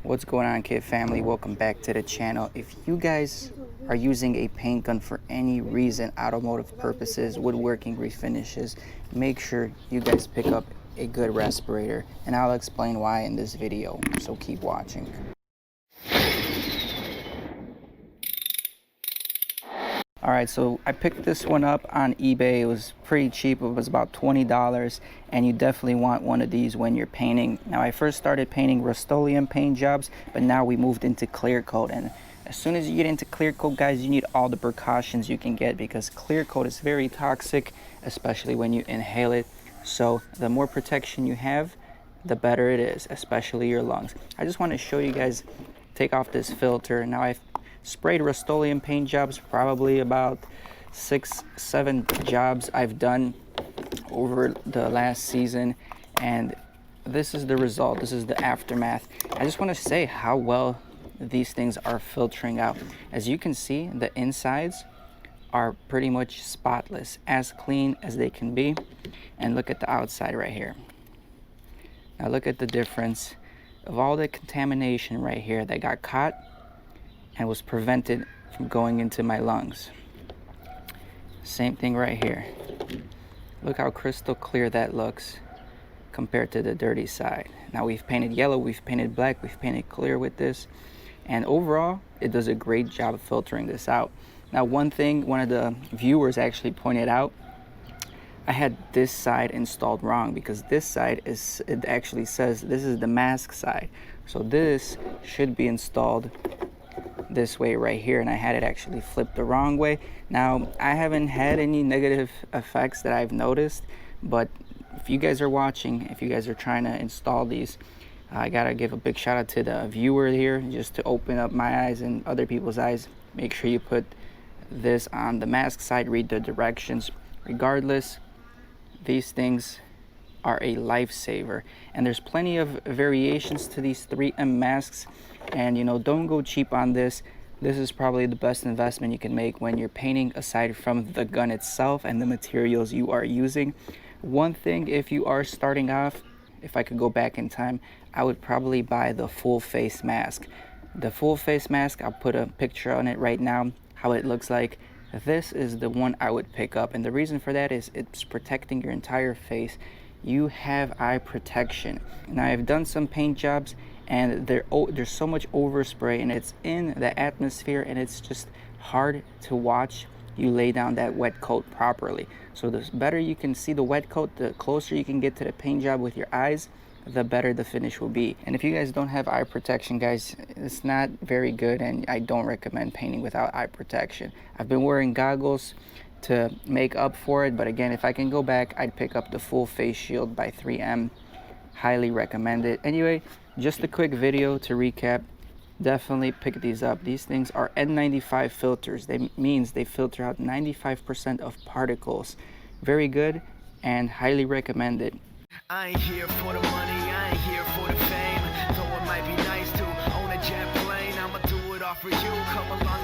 What's going on, kid family? Welcome back to the channel. If you guys are using a paint gun for any reason, automotive purposes, woodworking refinishes, make sure you guys pick up a good respirator, and I'll explain why in this video, so keep watching. All right, so I picked this one up on eBay. It was pretty cheap. It was about $20, and you definitely want one of these when you're painting. Now, I first started painting Rust-Oleum paint jobs, but now we moved into clear coat. And as soon as you get into clear coat, guys, you need all the precautions you can get because clear coat is very toxic, especially when you inhale it. So the more protection you have, the better it is, especially your lungs. I just want to show you guys, take off this filter. Now I've sprayed Rust-Oleum paint jobs, probably about 6-7 jobs I've done over the last season, and this is the result. This is the aftermath. I just want to say how well these things are filtering out. As you can see, the insides are pretty much spotless, as clean as they can be. And look at the outside right here. Now look at the difference of all the contamination right here that got caught and was prevented from going into my lungs. Same thing right here. Look how crystal clear that looks compared to the dirty side. Now we've painted yellow, we've painted black, we've painted clear with this, and overall it does a great job of filtering this out. Now one thing one of the viewers actually pointed out, I had this side installed wrong because this side it actually says this is the mask side, so this should be installed this way right here, and I had it actually flipped the wrong way. Now I haven't had any negative effects that I've noticed, but if you guys are watching, if you guys are trying to install these, I gotta give a big shout out to the viewer here, just to open up my eyes and other people's eyes. Make sure you put this on the mask side, read the directions. Regardless, these things are a lifesaver, and there's plenty of variations to these 3M masks, and you know, don't go cheap on this. This is probably the best investment you can make when you're painting, aside from the gun itself and the materials you are using. One thing, if you are starting off, if I could go back in time, I would probably buy the full face mask. The full face mask, I'll put a picture on it right now, how it looks like. This is the one I would pick up, and the reason for that is it's protecting your entire face. You have eye protection. Now I've done some paint jobs, and there's so much overspray, and it's in the atmosphere, and it's just hard to watch you lay down that wet coat properly. So the better you can see the wet coat, the closer you can get to the paint job with your eyes, the better the finish will be. And if you guys don't have eye protection, guys, it's not very good, and I don't recommend painting without eye protection. I've been wearing goggles to make up for it, but again, if I can go back, I'd pick up the full face shield by 3M. Highly recommend it. Anyway, just a quick video to recap. Definitely pick these up. These things are N95 filters. That means they filter out 95% of particles. Very good and highly recommended. I ain't here for the money, I ain't here for the fame. Though it might be nice to own a jet plane, I'ma do it all for you. Come along